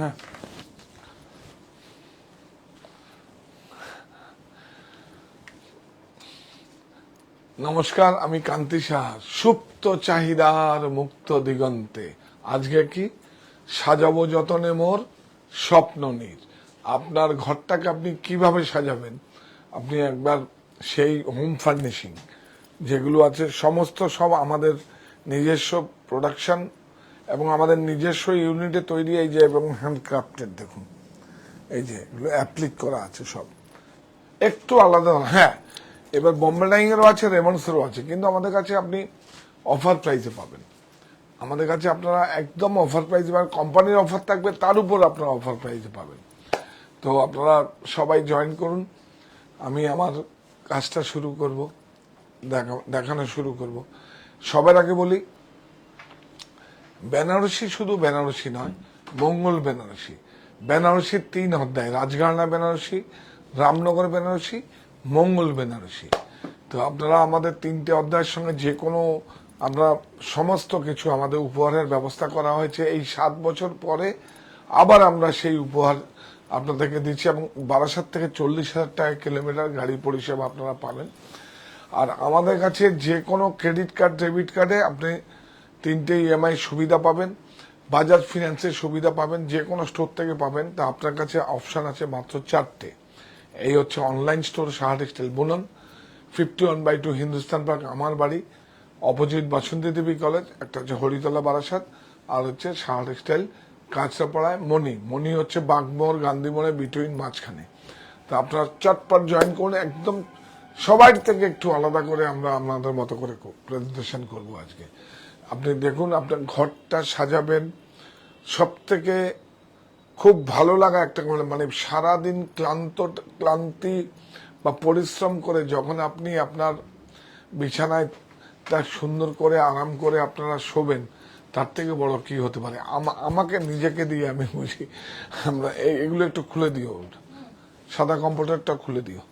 হ্যাঁ, নমস্কার, আমি কান্তি সাহা। সুপ্ত চাহিদার মুক্ত দিগন্তে আজকে কি সাজাবো যতনে মোর স্বপ্ন নীর। আপনার ঘরটাকে আপনি কিভাবে সাজাবেন, আপনি একবার সেই হোম ফার্নিশিং যেগুলো আছে সমস্ত সব আমাদের নিজস্ব প্রোডাকশন এবং আমাদের নিজস্ব ইউনিটে তৈরি, এই যে এবং হ্যান্ডক্রাফটেড দেখুন, এই যে এগুলো অ্যাপ্লিক করা আছে সব একটু আলাদা। হ্যাঁ, এবার বোম্বে ডাইং এরও আছে, রেমন্ডসেরও আছে, কিন্তু আমাদের কাছে আপনি অফার প্রাইসে পাবেন। আমাদের কাছে আপনারা একদম অফার প্রাইসে পাবেন, কোম্পানির অফার থাকবে তার উপর আপনারা অফার প্রাইসে পাবেন। তো আপনারা সবাই জয়েন করুন, আমি আমার কাজটা শুরু করব, দেখানো শুরু করব। সবার আগে বলি, বেনারসি শুধু বেনারসি নয়, মঙ্গল বেনারসি। বেনারসির 3 অধ্যায়, রাজঘরানা বেনারসি, রামনগর বেনারসি, মঙ্গল বেনারসি। তো আপনারা আমাদের 3টে অধ্যায়ের সঙ্গে যে কোনো, আমরা সমস্ত কিছু আমাদের উপহারের ব্যবস্থা করা হয়েছে। এই 7 বছর পরে আবার আমরা সেই উপহার আপনাদেরকে দিচ্ছি, এবং 12,000 থেকে 40,000 টাকা কিলোমিটার গাড়ি পরিষেবা আপনারা পাবেন। আর আমাদের কাছে যে কোনো ক্রেডিট কার্ড, ডেবিট কার্ডে আপনি 3টে ইএমআই সুবিধা পাবেন, বাজাজ ফিন্যান্সের সুবিধা পাবেন, যে কোনো স্টোর থেকে পাবেন। তা আপনার কাছে অপশন আছে মাত্র 4টে। এই হচ্ছে অনলাইন স্টোর সাহা টেক্সটাইল বুনন, 51/2 হিন্দুস্তান পার্ক আমার বাড়ি, অপোজিট বাসন্তী দেবী কলেজ, একটা হচ্ছে হরিতলা বারাসাত, আর হচ্ছে সাহা টেক্সটাইল কাঁচরাপাড়ায় মণি হচ্ছে বাগমোড় গান্ধী মোড়ে বিটুইন মাঝখানে। তা আপনারা চটপট জয়েন করুন। একদম সবার থেকে একটু আলাদা করে আমরা আপনাদের মতো করে প্রেজেন্টেশন করব আজকে। আপনি দেখুন, আপনার ঘরটা সাজাবেন, সব থেকে খুব ভালো লাগা একটা, মানে সারাদিন ক্লান্তি বা পরিশ্রম করে যখন আপনি আপনার বিছানায় তা সুন্দর করে আরাম করে আপনারা শোবেন, তার থেকে বড় কি হতে পারে। আমাকে নিজেকে দিয়ে আমি বুঝি। আমরা এগুলো একটু খুলে দিও, সাদা কম্পিউটারটা খুলে দিও।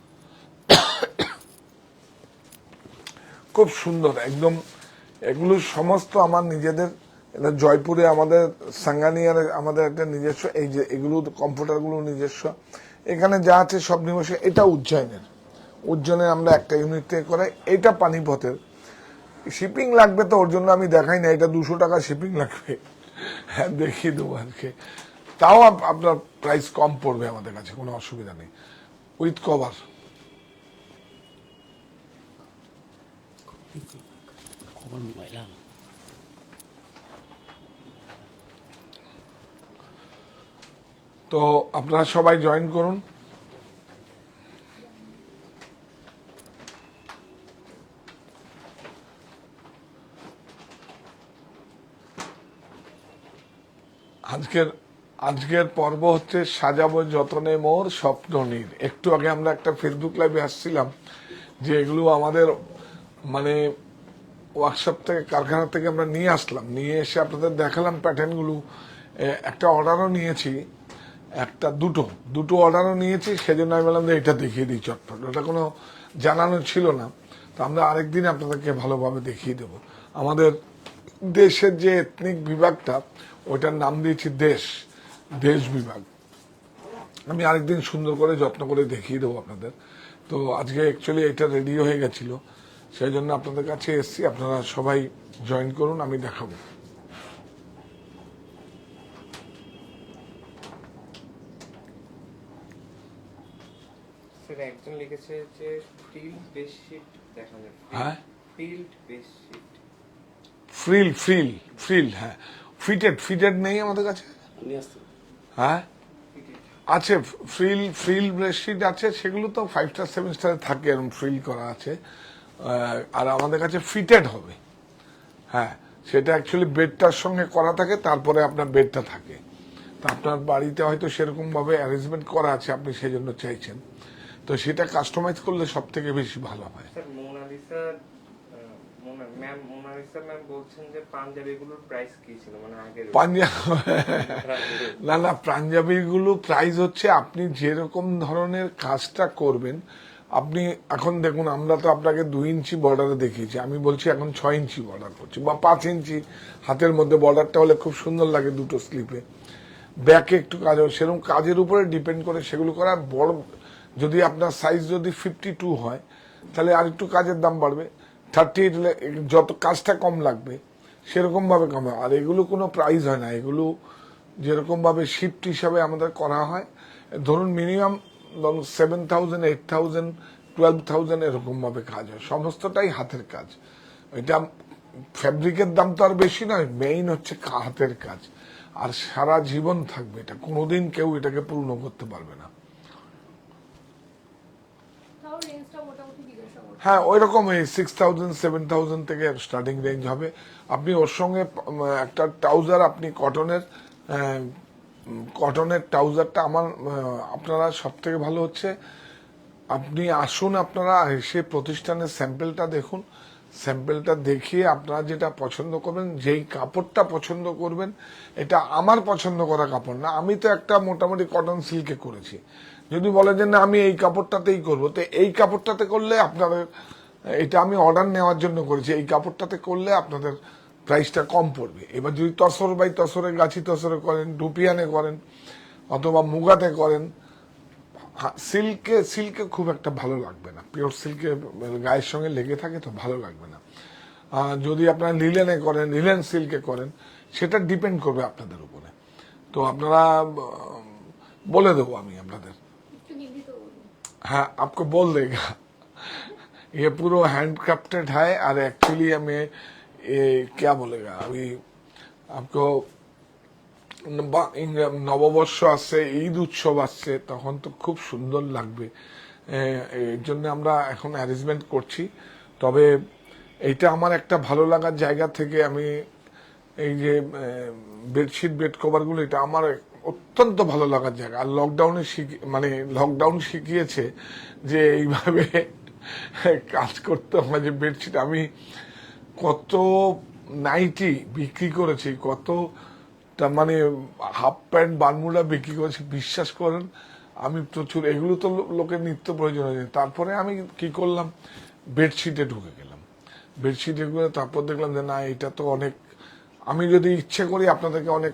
খুব সুন্দর একদম। এগুলো সমস্ত আমার নিজেদের, এটা জয়পুরে আমাদের সাঙ্গানিয়ার আমাদের একটা নিজস্ব, এই যে এগুলো কম্পিউটারগুলো নিজস্ব। এখানে যা আছে সব নিজস্ব। এটা উজ্জয়নে আমরা একটা ইউনিট থেকে করে, এটা পানিপথের। শিপিং লাগবে তো, ওর জন্য আমি দেখাই না, এটা 200 টাকা শিপিং লাগবে। হ্যাঁ, দেখিয়ে দেবো আজকে। তাও আপনার প্রাইস কম পড়বে আমাদের কাছে, কোনো অসুবিধা নেই, উইথ কভার। তো আপনারা সবাই জয়েন করুন। আজকের পর্ব হচ্ছে সাজাবো যতনে মোর স্বপ্ন নীর। একটু আগে আমরা একটা ফেসবুক লাইভে আসছিলাম, যে এগুলো আমাদের মানে ওয়ার্কশপ থেকে, কারখানা থেকে আমরা নিয়ে আসলাম, নিয়ে এসে আপনাদের দেখালাম প্যাটার্নগুলো। একটা অর্ডারও নিয়েছি, দুটো অর্ডারও নিয়েছি, সেজন্য আমি বললাম যে এটা দেখিয়ে দিই চটপট। ওটা কোনো জানানো ছিল না, তো আমরা আরেকদিন আপনাদেরকে ভালোভাবে দেখিয়ে দেব। আমাদের দেশের যে এথনিক বিভাগটা, ওইটার নাম দিয়েছি দেশ বিভাগ। আমি আরেকদিন সুন্দর করে যত্ন করে দেখিয়ে দেবো আপনাদের। তো আজকে অ্যাকচুয়ালি এটা রেডি হয়ে গেছিল, সেই জন্য আপনাদের কাছে এসছি। আপনারা সবাই জয়েন করুন, আমি দেখাবো। একজন লিখেছে যে ফিল্ড বেডশিট দেখানো। হ্যাঁ, ফিল্ড বেডশিট, ফ্রিল, হ্যাঁ। ফিটেড নেই আমাদের কাছে। হ্যাঁ, আছে ফ্রিল বেডশিট আছে, সেগুলো তো 5 স্টার 7 স্টারে থাকে, এরকম ফ্রিল করা আছে। আর আমাদের কাছে ফিটেড হবে। হ্যাঁ, সেটা অ্যাকচুয়ালি বেডটার সঙ্গে করা থাকে, তারপরে আপনার বেডটা থাকে। তা আপনার বাড়িতে হয়তো সেরকম ভাবে অ্যারেঞ্জমেন্ট করা আছে, আপনি সেই জন্য চাইছেন, তো সেটা কাস্টমাইজ করলে সব থেকে বেশি ভালো হয়। স্যার মোনালিসা ম্যাম বলছেন যে পাঞ্জাবিগুলোর প্রাইস কি ছিল, মানে আগের না, পাঞ্জাবিগুলো প্রাইস হচ্ছে আপনি যেরকম ধরনের কাজটা করবেন। আপনি এখন দেখুন, আমরা তো আপনাকে 2 ইঞ্চি বর্ডারে দেখিয়েছি, আমি বলছি এখন 6 ইঞ্চি বর্ডার করছি, বা 5 ইঞ্চি হাতের মধ্যে বর্ডারটা হলে খুব সুন্দর লাগে দুটো স্লিপে। ব্যাকে একটু কাজ হবে, সেরকম কাজের উপরে ডিপেন্ড করে সেগুলো করা। বড় যদি আপনার সাইজ যদি 52 হয় তাহলে আর একটু কাজের দাম বাড়বে। 38 হলে যত কাজটা কম লাগবে সেরকম ভাবে কম হয়। আর এগুলো কোনো প্রাইস হয় না, এগুলো যেরকম ভাবে শিফট হিসাবে আমাদের করা হয়, ধরুন মিনিমাম 7,000, 8,000, 12,000 এরকম ভাবে কাজ হয়, সমস্তটাই হাতের কাজ। এটা ফ্যাব্রিকের দাম তো আর বেশি নয়, মেইন হচ্ছে হাতের কাজ। আর সারা জীবন থাকবে, এটা কোনোদিন কেউ এটাকে পূর্ণ করতে পারবে না। হ্যাঁ, ওই রকম 6,000, 7,000 থেকে স্টার্টিং রেঞ্জ হবে। আপনি ওর সঙ্গে একটা ট্রাউজার, আপনি কটনের ট্রাউজারটা আমার আপনারা সব থেকে ভালো হচ্ছে আপনি আসুন, আপনারা এসে প্রতিষ্ঠানের স্যাম্পেলটা দেখুন, স্যাম্পেলটা দেখিয়ে আপনারা যেটা পছন্দ করবেন, যেই কাপড়টা পছন্দ করবেন, এটা আমার পছন্দ করা কাপড় না। আমি তো একটা মোটামুটি কটন সিল্কে করেছি, যদি বলে যে না আমি এই কাপড়টাতেই করবো, তো এই কাপড়টাতে করলে আপনাদের, এটা আমি অর্ডার নেওয়ার জন্য করেছি, এই কাপড়টাতে করলে আপনাদের প্রাইসটা কম পড়বে। এবার যদি তসর বাই তসরে, গাছি তসরে করেন, ডুপিয়ানে করেন, অথবা মুগাতে করেন, সিল্কে খুব একটা ভালো লাগবে না, পিওর সিল্কে গায়ের সঙ্গে লেগে থাকে তো ভালো লাগবে না। যদি আপনারা লিলেনে করেন, লিলেন সিল্কে করেন, সেটা ডিপেন্ড করবে আপনাদের উপরে। তো আপনারা বলে দেবো আমি আপনাদের। हाँ, आपको बोल देगा। ये पूरा हैंडक्राफ्टेड है, और एक्चुअली हमें ये क्या बोलेगा, अभी आपको নববর্ষ আসছে, ঈদ উৎসব আসছে, তখন তো খুব সুন্দর লাগবে। এর জন্য আমরা এখন অ্যারেঞ্জমেন্ট করছি। তবে এইটা আমার একটা ভালো লাগার জায়গা থেকে আমি এই যে বেডশিট, বেড কভারগুলো, এটা আমার অত্যন্ত ভালো লাগার জায়গা। আর লকডাউন শিখিয়েছে যে এইভাবে কাজ করতে হয়, যে বেডশিট আমি কত নাইটি বিক্রি করেছি, কত মানে হাফ প্যান্ট, বারমুডা বিক্রি করেছি, বিশ্বাস করেন আমি প্রচুর। এগুলো তো লোকের নিত্য প্রয়োজন হয়েছে। তারপরে আমি কি করলাম, বেডশিটে ঢুকে গেলাম। বেডশিটে করে তারপর দেখলাম যে না, এটা তো অনেক, আমি যদি ইচ্ছে করি আপনাদেরকে অনেক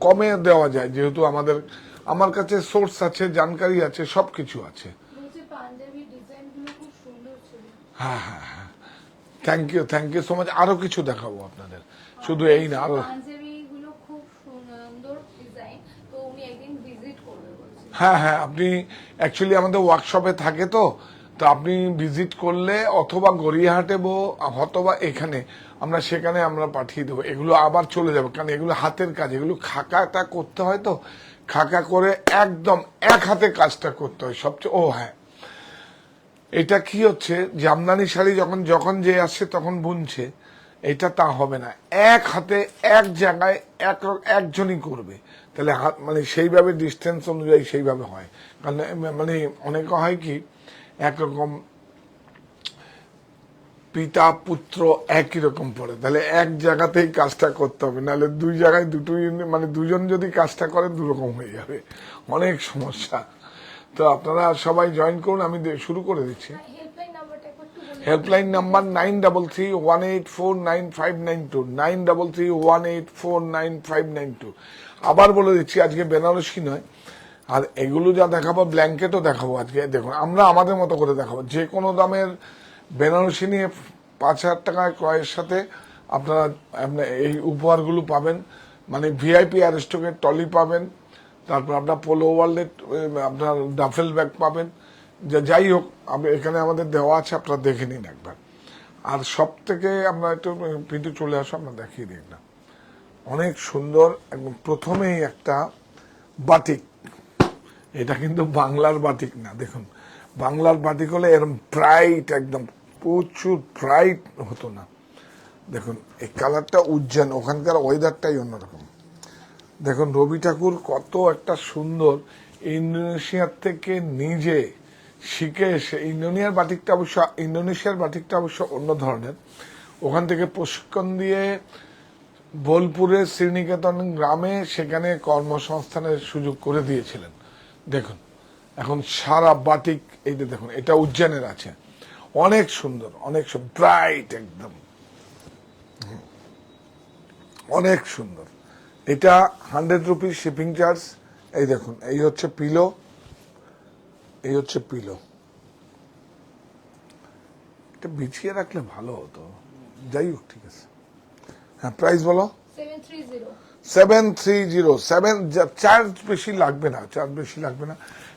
কমে দেওয়া যায়, যেহেতু আমার কাছে সোর্স আছে, জানকারি আছে, সবকিছু আছে। হ্যাঁ হ্যাঁ হ্যাঁ, থ্যাংক ইউ সো মাচ। আরো কিছু দেখাবো আপনাদের, শুধু এই না, আরো। হ্যাঁ হ্যাঁ, আপনি অ্যাকচুয়ালি আমাদের ওয়ার্কশপে থাকে, তো আপনি ভিজিট করলে অথবা গড়িয়াহাটে অথবা এখানে সেখানে আমরা পাঠিয়ে দেবো। এগুলো আবার চলে যাবে, কারণ এগুলো হাতের কাজ, এগুলো খাকাটা করতে হয়, তো খাকা করে একদম এক হাতে কাজটা করতে হয় সবচেয়ে। ও হ্যাঁ, এটা কি হচ্ছে, জামদানি শাড়ি যখন যে আসছে তখন বুনছে, এটা তা হবে না, এক হাতে এক জায়গায় একজনই করবে, তাহলে সেইভাবে ডিস্টেন্স অনুযায়ী সেইভাবে হয়। কারণ অনেকে হয় কি, একরকম পিতা পুত্র একই রকম পড়ে, তাহলে এক জায়গাতেই কাজটা করতে হবে, নাহলে দুই জায়গায় দুজন যদি কাজটা করে দুরকম হয়ে যাবে, অনেক সমস্যা। তো আপনারা সবাই জয়েন করুন, আমি শুরু করে দিচ্ছি। Helpline number 9331849592, 9331849592। আবার বলে দিচ্ছি, আজকে বেনারসি নয়, আর এগুলো যা দেখাবো, ব্ল্যাঙ্কেটও দেখাবো আজকে। দেখুন, আমরা আমাদের মতো করে দেখাবো। যে কোনো দামের বেনারসি নিয়ে 5,000 টাকায় ক্রয়ের সাথে আপনারা এই উপহারগুলো পাবেন, ভিআইপি অ্যারিস্টোকের টলি পাবেন, তারপর আপনার পোলো ওয়ালেট, আপনার ডাফেল ব্যাগ পাবেন। যাই হোক, এখানে আমাদের দেওয়া আছে, আপনারা দেখে নিন একবার। আর সব থেকে আমরা একটু পিঠে চলে আসো, আমরা দেখিয়ে দিই না, অনেক সুন্দর। একদম প্রথমেই একটা বাটিক, এটা কিন্তু বাংলার বাটিক না। দেখুন, বাংলার বাটিক হলে এরকম ব্রাইট, একদম প্রচুর ব্রাইট হতো না। দেখুন এই কালারটা উজ্জ্বল, ওখানকার ওয়েদারটাই অন্যরকম। দেখুন রবি ঠাকুর কত একটা সুন্দর, ইন্দোনেশিয়ার থেকে নিজে শিখে এসে, ইন্দোনেশিয়ার বাটিকটা অবশ্য অন্য ধরনের, ওখান থেকে প্রশিক্ষণ দিয়ে বোলপুরের শ্রীনিকেতন গ্রামে সেখানে কর্মসংস্থানের সুযোগ করে দিয়েছিলেন। দেখুন এখন সারা বাটিক, এইটা দেখুন, এটা উজ্জয়নের আছে, অনেক সুন্দর, অনেক ব্রাইট, একদম অনেক সুন্দর। এটা 100 রুপিস শিপিং চার্জ। এই দেখুন, এই হচ্ছে পিলো, এই হচ্ছে পিলো। এটা বিছিয়ে রাখলে ভালো হতো, যাই হোক ঠিক আছে। হ্যাঁ, প্রাইস বলো। 730। 7 চার্জ বেশি লাগবে না, চার্জ বেশি লাগবে না।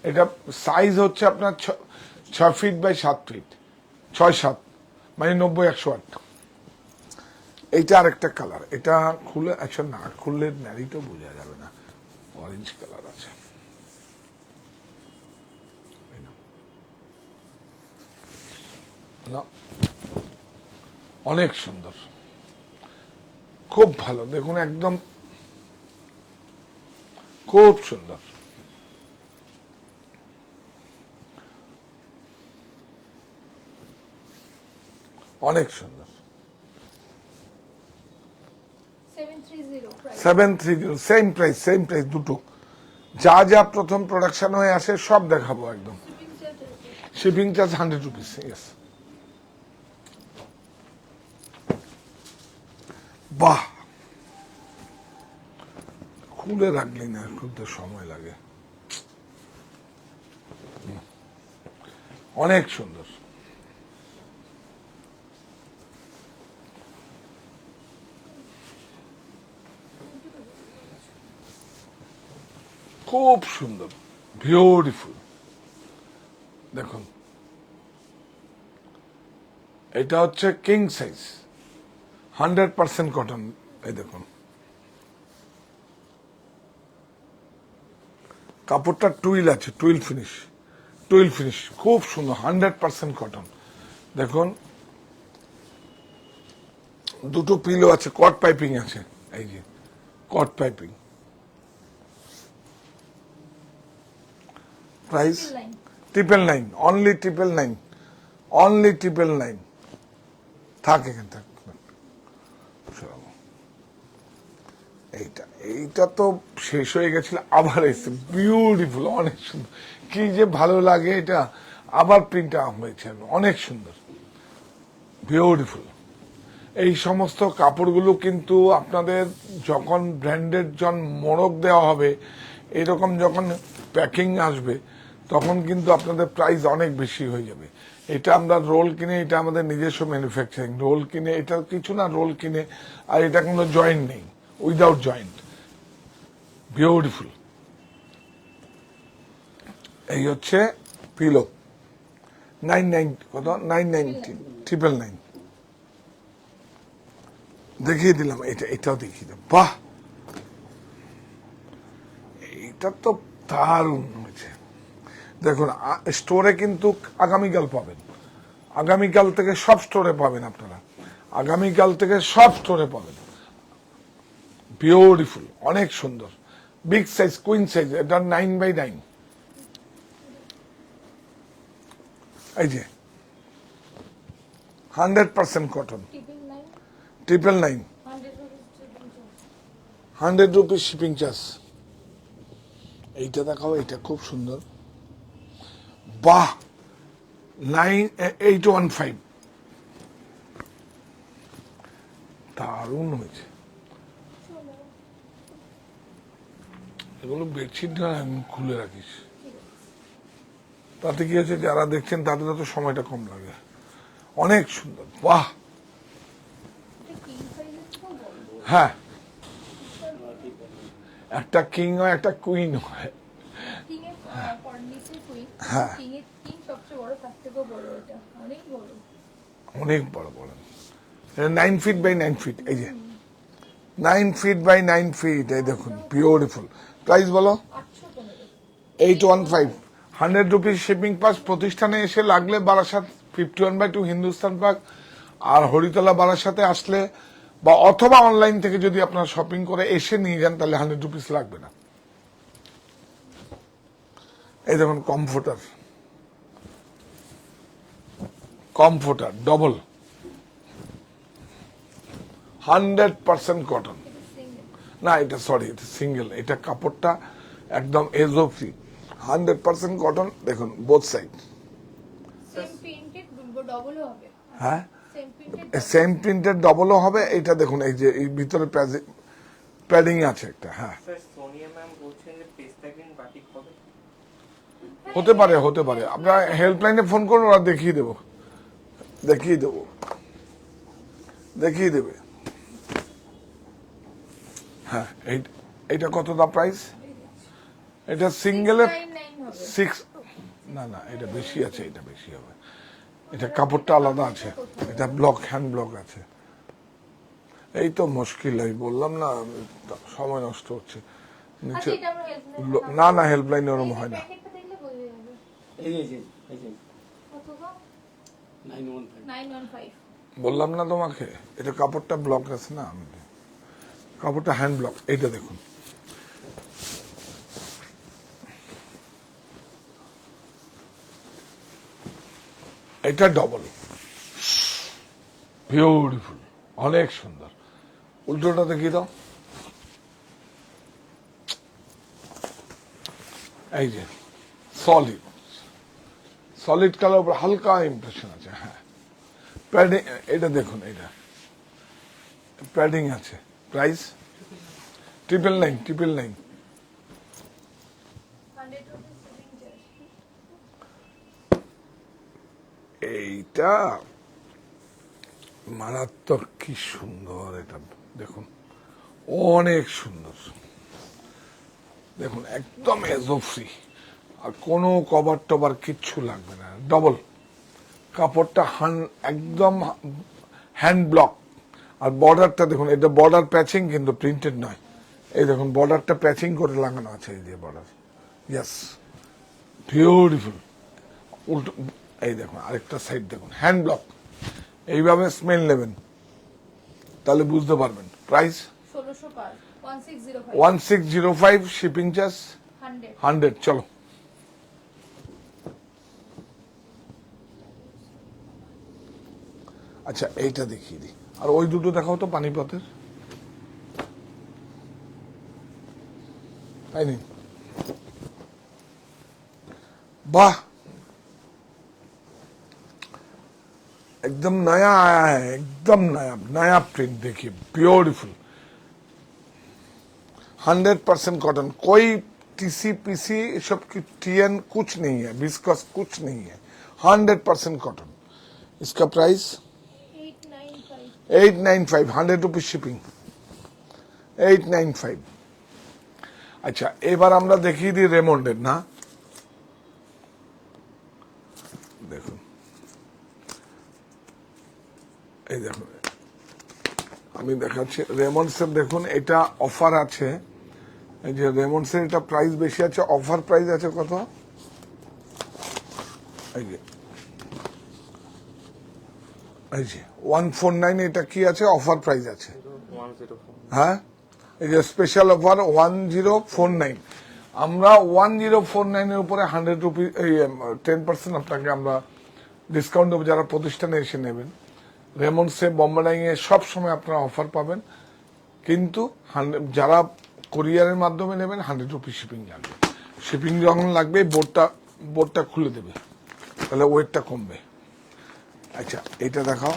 এটা সাইজ হচ্ছে আপনার 6 ফিট বাই 7 ফিট, 6-7 মানে 90-108। এইটা আরেকটা কালার, এটা খুলে আচ্ছা না খুললে ন্যারিটো বোঝা যাবে না, অরেঞ্জ কালার আছে। না, অনেক সুন্দর, খুব ভালো। দেখুন একদম খুব সুন্দর। অনেক সুন্দর। 730 সেম প্রাইস, সেম প্রাইস দুটো। যা যা প্রথম প্রোডাকশন হয়ে আসে সব দেখাবো একদম। Shipping charge 100 rupees. ইয়েস। বাহ, খুলে রাখলি না, খুলতে সময় লাগে। অনেক সুন্দর। খুব সুন্দর, বিউটিফুল। দেখুন এটা হচ্ছে কিং সাইজ, 100% কটন। এই দেখুন কাপড়টা টুইল আছে, টুইল ফিনিশ, টুইল ফিনিশ খুব সুন্দর, 100% কটন। দেখুন দুটো পিলো আছে, কট পাইপিং আছে, এই যে কট পাইপিং। Price 999, only 999, only 999। থাক এখানে থাক। এইটা এইটা তো শেষ হয়ে গেছিল, আবার এসে বিউটিফুল, অনেক সুন্দর। কি যে ভালো লাগে এটা, আবার প্রিন্ট হয়েছে, অনেক সুন্দর, বিউটিফুল। এই সমস্ত কাপড়গুলো কিন্তু আপনাদের যখন ব্র্যান্ডেড মোড়ক দেওয়া হবে, এরকম যখন প্যাকিং আসবে, তখন কিন্তু আপনাদের প্রাইস অনেক বেশি হয়ে যাবে। এটা আমরা রোল কিনে, এটা আমাদের নিজস্ব ম্যানুফ্যাকচারিং, রোল কিনে, এটা কিছু না, রোল কিনে, আর এটা কোনো জয়েন্ট নেই, উইদাউট জয়েন্ট, বিউটিফুল। এই হচ্ছে পিলো, 990, কত 990, 999 দেখিয়ে দিলাম। এটা এটাও দেখিয়ে দিলাম। বাহ, এইটা তো দারুণ হয়েছে। দেখুন স্টোরে কিন্তু আগামীকাল পাবেন, আগামীকাল থেকে সব স্টোরে পাবেন আপনারা, আগামীকাল থেকে সব স্টোরে পাবেন। বিউটিফুল, অনেক সুন্দর, বিগ সাইজ, কুইন সাইজ। এটা 9x9। এই যে 100% কটন, 999, 100 রুপিস শিপিং চার্জ। এইটা দেখাও, এইটা খুব সুন্দর। বাহ, 9815, দারুণ হয়েছে। এগুলো বেডশিট না, আমি খুলে রাখিস, তাতে কি হচ্ছে, যারা দেখছেন তাদের তো সময়টা কম লাগে। অনেক সুন্দর, বাহ। হ্যাঁ, একটা কিং হয়, একটা কুইন হয়। হ্যাঁ, অনেক বড় বড়। 9 ফিট বাই 9 ফিট, এই যে 9 ফিট বাই 9 ফিট। এই দেখুন বিউটিফুল। প্রাইস বলো। 815, 100 রুপিস শিপিং পাস। প্রতিষ্ঠানে এসে লাগলে বারাসাত 51/2 হিন্দুস্তান পার্ক আর হরিতলা বারাসাতে আসলে, বা অথবা অনলাইন থেকে যদি আপনার শপিং করে এসে নিয়ে যান, তাহলে 100 রুপিস লাগবে না। এই দেখুন কমফোর্টার, কমফোর্টার ডবল, 100% কটন। না এটা সরি, এটা সিঙ্গেল। এটা কাপড়টা একদম এজো ফ্রি, 100% কটন। দেখুন বোথ সাইড। হ্যাঁ, সেম প্রিন্টের ডবলও হবে। এটা দেখুন, এই যে এই ভিতরে প্যাডিং আছে একটা, হ্যাঁ স্যার সোনিয়া ম্যাম বলছেন যে পেস্তা গ্রিন বাটিক হবে। হতে পারে, হতে পারে। আপনার হেল্পলাইনে ফোন করুন, ওরা দেখিয়ে দেবো, দেখিয়ে দেবো, দেখিয়ে দেবে। হ্যাঁ, এইটা কত দা প্রাইস? এটা সিঙ্গেলের 699 হবে। 6, না না এটা বেশি আছে, এটা বেশি হবে। এটা কাপড়টা আলাদা আছে, এটা ব্লক, হ্যান্ড ব্লক আছে। এই তো মুশকিল, আমি বললাম না, সময় নষ্ট হচ্ছে নিচে। আচ্ছা, এটা আমরা হেল্পলাইন না না, হেল্পলাইন ওরম হয় না। প্যাকেটটা দেখলে বোঝা যাবে। এই যে কত গো? 915 915। বললাম না তোমাকে, এটা কাপড়টা ব্লক আছে না, কাপড়টা হ্যান্ড ব্লক। এইটা দেখুন, এটা ডবল, বিউটিফুল, অনেক সুন্দর। উল্টোটা দেখিয়ে দাও। এই যে সলিড, সলিড কালার উপর হালকা ইমপ্রেশন আছে। হ্যাঁ, প্যাডিং, এটা দেখুন, এটা প্যাডিং আছে। প্রাইস 999, 999। 100 rupees shipping charge. এইটা মারাত্মক, কি সুন্দর, এটা দেখুন, অনেক সুন্দর। দেখুন, একদম এজো ফ্রি, আর কোনো কভার টভার কিচ্ছু লাগবে না। ডবল কাপড়টা একদম হ্যান্ড ব্লক। আর বর্ডারটা দেখুন, এটা বর্ডার প্যাচিং, কিন্তু প্রিন্টেড নয়। এই দেখুন, বর্ডারটা প্যাচিং করে লাগানো আছে, এই যে বর্ডার। Yes, beautiful. উল্টো, এই দেখুন আরেকটা সাইড দেখুন, হ্যান্ড ব্লক। এইভাবে স্মেল নেবেন, তাহলে বুঝতে পারবেন। প্রাইস 1600 পার, 1605। 1605, শিপিং চার্জ 100। 100। চলো, আচ্ছা এইটা দেখিয়ে দিই, আর ওই দুটো দেখাও তো, পানিপথের। তাই নি, वाह, एकदम नया आया है, एकदम नया नया प्रिंट। देखिए, ब्यूटीफुल, 100% कॉटन। कोई टीसी पीसी सब की टीएन कुछ नहीं है, विस्कस कुछ नहीं है, 100% कॉटन। इसका प्राइस 895। 895, 100 rupees shipping, 895। अच्छा, এবার আমরা দেখিয়ে দিই রেমন্ডের, না দেখুন, এই দেখুন, আমি দেখাচ্ছি রেমন্ডসের। দেখুন, এটা অফার আছে, এই যে রেমন্ডসের এটা প্রাইস বেশি আছে, অফার প্রাইস আছে কত, এই যে 149, এটা কি আছে, অফার প্রাইস আছে। 104। হ্যাঁ, এই যে স্পেশাল অফার 1049। আমরা 1049 এর উপরে 100 রুপি, 10% আপনাকে আমরা ডিসকাউন্ট দেবো, যারা প্রতিষ্ঠানে এসে নেবেন। রেমন্ডসে, বোম্বাই এ সব সময় আপনারা অফার পাবেন, কিন্তু যারা কোরিয়ারের মাধ্যমে নেবেন 100 রুপি শিপিং লাগবে। শিপিং যখন লাগবে, বোর্ডটা খুলে দেবে, তাহলে ওয়েটটা কমবে। আচ্ছা, এটা দেখাও।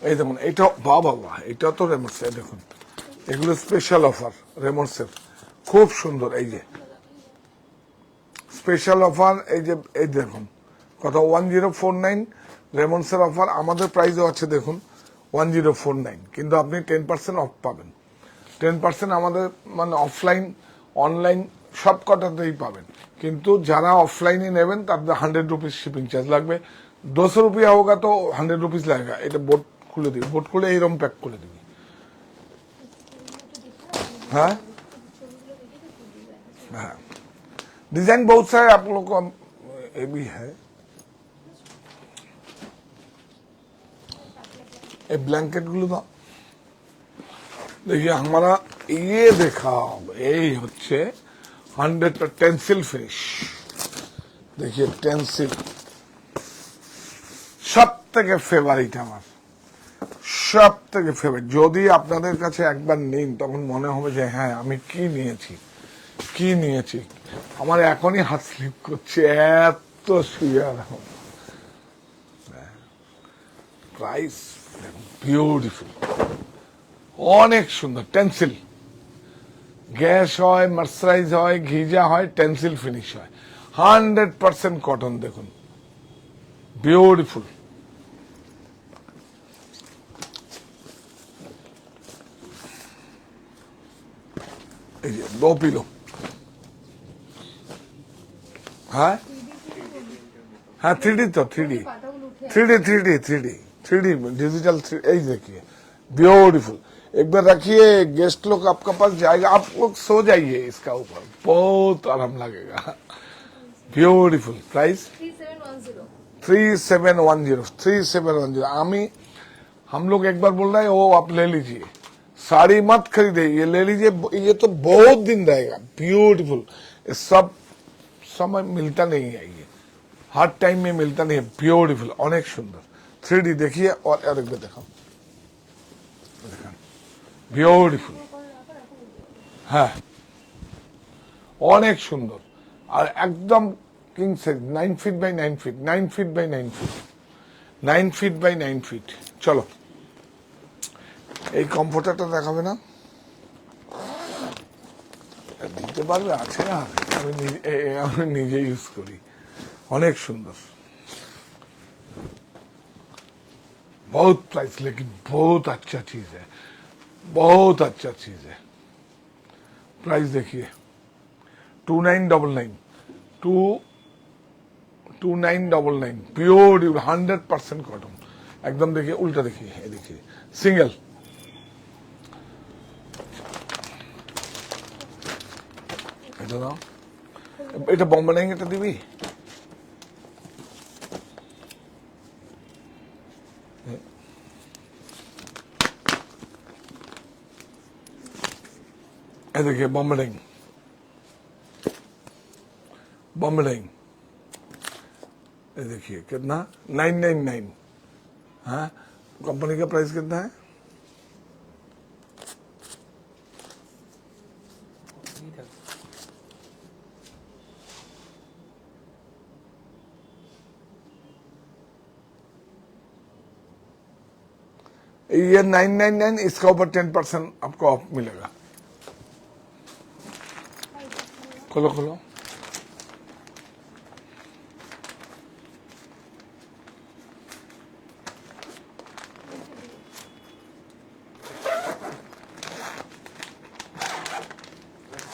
এই দেখুন, এটা বাবা, এটা তো রেমন্ডস, দেখুন, এগুলো স্পেশাল অফার রেমন্ডসের, খুব সুন্দর। এই যে স্পেশাল অফার, এই যে এই দেখুন কত, 1049 রেমন্ডসের অফার। আমাদের প্রাইসও আছে দেখুন 1049, কিন্তু আপনি 10% অফ পাবেন। 10% আমাদের মানে অফলাইন, অনলাইন সব কটাতেই পাবেন, কিন্তু যারা অফলাইনে নেবেন তাদের 100 রুপিস শিপিং চার্জ লাগবে। 200 रुपया होगा तो 100 रुपीज लगेगा। এটা বোর্ড খুলে দিবি, বোর্ড খুলে এইরকম প্যাক করে দিবি। हाँ हाँ, डिजाइन बहुत सारे आप लोग को ये भी है। ये ब्लैंकेट गुलो दाओ। देखिए, हमारा ये देखा, यही होच्छे 100 टेंसिल फिनिश। देखिए, टेंसिल সব থেকে ফেভারিট আমার, সব থেকে ফেভারিট। যদি আপনাদের কাছে একবার নিন, তখন মনে হবে যে হ্যাঁ, আমি কি নিয়েছি। আমার এখনই হাত স্লিপ করছে, এত সুন্দর। প্রাইস বিউটিফুল, অনেক সুন্দর টেন্সিল, গ্যাস হয়, মার্সারাইজ হয়, ঘিজা হয়, টেন্সিল ফিনিশ হয়, 100% কটন। দেখুন বিউটিফুল। এই যে দো পিলো, হ্যাঁ হ্যাঁ 3D তো 3D পাতাগুলো উঠে 3D डिजिटल। यही देखिए ब्यूटीफुल। एक बार रखिए, गेस्ट लोग आपका पास जाएगा, आप लोग सो जाइए इसका ऊपर, बहुत आराम लगेगा। ब्यूटीफुल। प्राइस 3710 3710। हम लोग एक बार बोल रहे हैं वो आप ले लीजिए, साड़ी मत खरीदे, ये ले लीजिए, ये तो बहुत दिन रहेगा। ब्यूटीफुल। ये सब समय मिलता नहीं है, ये हर टाइम में मिलता नहीं है। ब्यूटीफुल, अनेक सुंदर। 3D देखिए, और एक बार देखो, বিউটিফুল। হ্যাঁ অনেক সুন্দর, আর একদম king size, 9 feet by 9 feet, 9 feet by 9 feet, 9 feet by 9 feet. চলো এই কমফোর্টারটা দেখাবে না? দিতে পারবে? আছে না, আমি নিজে ইউজ করি, অনেক সুন্দর। बहुत प्राइस, लेकिन बहुत अच्छा चीज है, बहुत अच्छा चीज है। प्राइस देखिए 2999, 2999, प्योर 100% कॉटन एकदम। देखिए उल्टा देखिए, ये देखिए सिंगल। এটা দাও, এটা বম্বে নাই, এটা দিবি? ये देखिए बॉम्बे डाइंग, बॉम्बे डाइंग। ये देखिए कितना, 999। हाँ, कंपनी का प्राइस कितना है? ये 999, इसका ऊपर 10% आपको ऑफ मिलेगा। खोलो खोलो,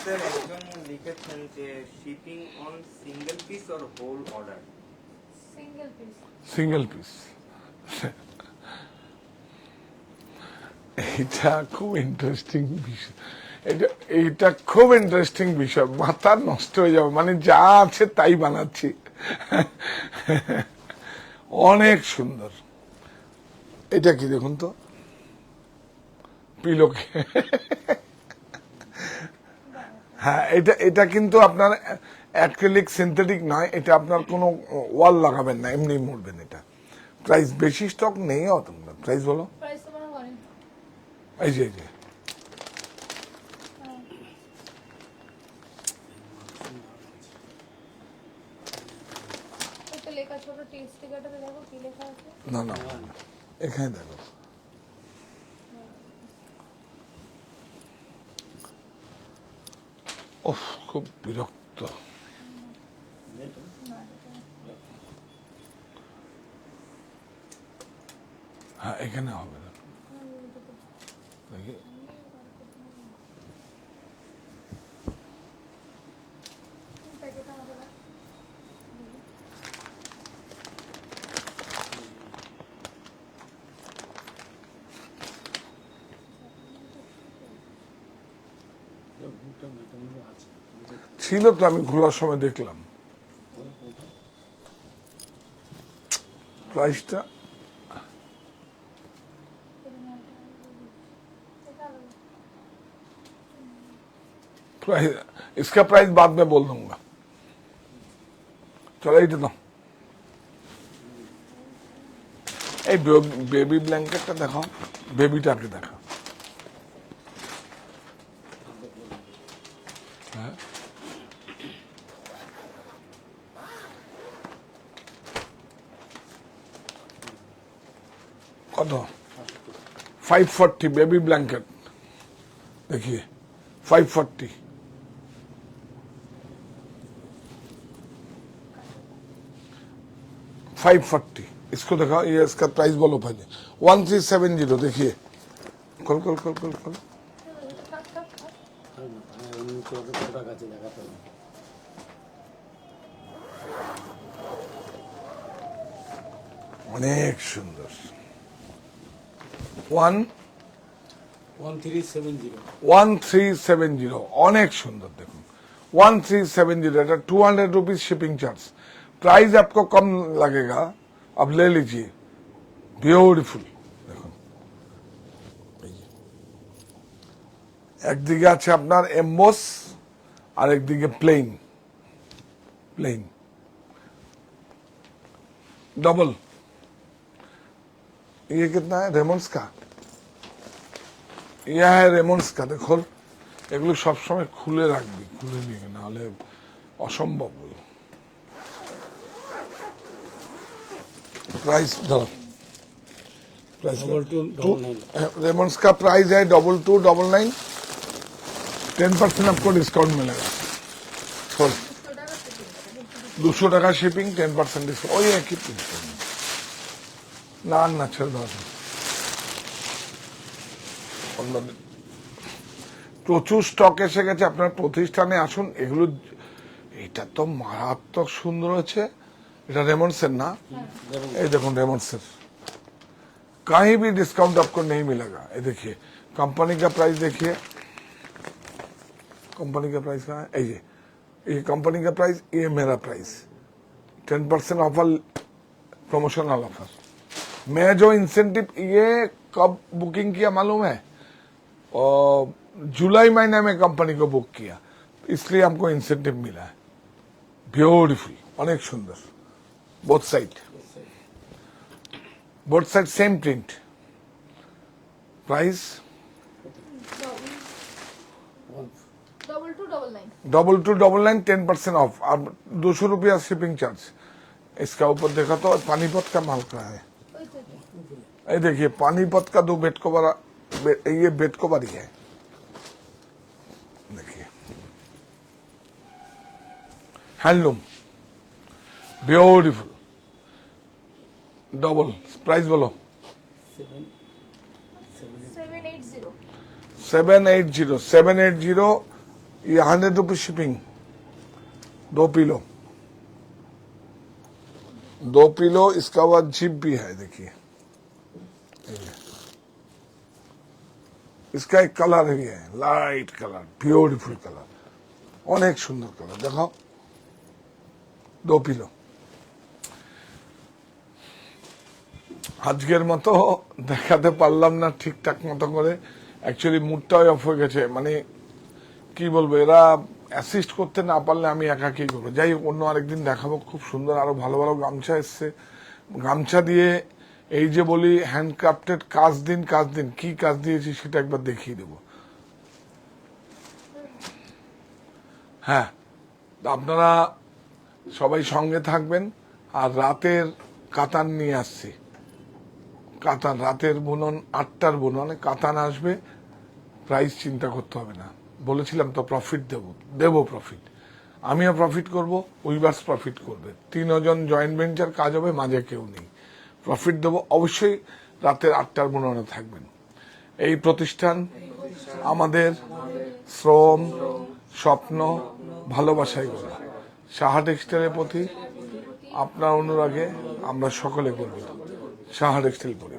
স্যার একজন লিখেছেন যে shipping on single piece or whole order. Single piece. Single piece. এটা খুব ইন্টারেস্টিং বিষয়, এটা খুব ইন্টারেস্টিং বিষয়, মাথা নষ্ট হয়ে যাবে। মানে যা আছে তাই বানাচ্ছি। অনেক সুন্দর। এটা কি দেখুন তো, পিলোকে। হ্যাঁ, এটা কিন্তু আপনার অ্যাক্রিলিক সিনথেটিক নয়, এটা আপনার কোনো ওয়াল লাগাবেন না, এমনি মরবেন এটা। প্রাইস বেশি স্টক নেই তোমরা, প্রাইস বলো। প্রাইস তোমার বলেন। এই যে এটা লেখা ছোট টেক্সট টিকেটে দেখো কি লেখা আছে। না না, এখানে দেখো, ওহ খুব বিরক্ত। হ্যাঁ এখানে হবে না, দেখি প্যাকেট আমাদের ছিল তো, আমি খোলার সময় দেখলাম प्राइसটা। प्राइस, इसका प्राइस बाद में बोल दूंगा। चलो ये तो এই বেবি ব্ল্যাঙ্কেটটা দেখাও, বেবিটাকে দেখাও। হ্যাঁ কত? 540 বেবি ব্ল্যাঙ্কেট। देखिए 540, इसको देखा, ये इसका प्राइस बोलो पहले। 1370, देखिए खोल खोल खोल खोल खोल। থাক থাক থাক। আর না, এমনি তো ওদের প্রোডাক্ট আছে দেখাতে হবে। অনেক সুন্দর। 1370, অনেক সুন্দর দেখুন। 1370, এটা 200 रुपीज शिपिंग चार्ज। प्राइस आपको कम लगेगा, अब ले लीजिए। ब्यूटीफुल দেখুন, এই যে। একদিকে আছে আপনার এমবোস আর একদিকে প্লেন डबल। ये कितना है रेमंड्स का? यह है रेमंड्स का। देखो এগুলো সবসময় খুলে রাখবি, খুলে নিয়ে নাহলে অসম্ভব। प्राइस धरो, प्राइस 2299 रेमंड्स का प्राइस है 2299। 10% आपको डिस्काउंट मिलेगा। 200 টাকা শিপিং, 10% ডিসকাউন্ট। ওই একই প্রিন্ট না না ছেড়ে দাও। অন্যদিন প্রচুর স্টক এসে গেছে, আপনার প্রতিষ্ঠানে আসুন। এগুলো এটা তো মারাত্মক সুন্দর হয়েছে। এটা रेमंड्स ना, ये देखो रेमंड्स, कहीं भी डिस्काउंट आपको नहीं मिलेगा। ये देखिए कंपनी का प्राइस, देखिए कंपनी का प्राइस कहाँ है? ये कंपनी का प्राइस, ये मेरा प्राइस। 10% offer, promotional offer. मैं जो इंसेंटिव ये कब बुकिंग किया मालूम है? और जुलाई महीने में कंपनी को बुक किया, इसलिए हमको इंसेंटिव मिला है। ब्यूटीफुल, अनेक सुंदर। Both side same print. Price 2299। 2299, 10% of. अब 200 रुपया शिपिंग चार्ज। इसका ऊपर देखा तो पानीपत का माल का है। ওই তো এটা। ये देखिए पानीपत का 2 बेड कवर, ये बेड कवर ही है। देखिए हैंडलूम, ब्यूटीफुल, डबल। प्राइस बोलो 780। 780, ये 100 रुपीज शिपिंग। 2 पिलो, इसका बाद जिप भी है। देखिए इसका एक कलर भी है, लाइट कलर, ब्यूटीफुल कलर, অনেক সুন্দর কালার। দেখাও 2 পিলো। আজকের মতো দেখাতে পারলাম না ঠিকঠাক মতো করে, অ্যাকচুয়ালি মুডটাই অফ হয়ে গেছে। মানে কি বলবো, এরা অ্যাসিস্ট করতে না পারলে আমি একা কি করবো। যাই হোক, অন্য আরেকদিন দেখাবো। খুব সুন্দর আরো ভালো ভালো গামছা এসছে। গামছা দিয়ে এই যে বলি হ্যান্ডক্রাফটেড কাজ দিন, কি কাজ দিয়েছি সেটা একবার দেখিয়ে দেবো। হ্যাঁ, আপনারা সবাই সঙ্গে থাকবেন। আর রাতের কাতান নিয়ে আসছি, কাতান রাতের বুনন, 8টার বুননে কাতান আসবে। প্রাইস চিন্তা করতে হবে না, বলেছিলাম তো প্রফিট দেব প্রফিট। আমিও প্রফিট করব, উইভার্স প্রফিট করবে। 3 জন জয়েন্ট ভেঞ্চার কাজ হবে, মাঝে কেউ নেই। প্রফিট দেব অবশ্যই। রাতের 8টার বুননে থাকবেন। এই প্রতিষ্ঠান আমাদের শ্রম, স্বপ্ন, ভালোবাসায় গড়া। সাহা টেক্সটাইলের প্রতি আপনার অনুরাগে আমরা সকলে গর্বিত। সাহা টেক্সটাইল পরি।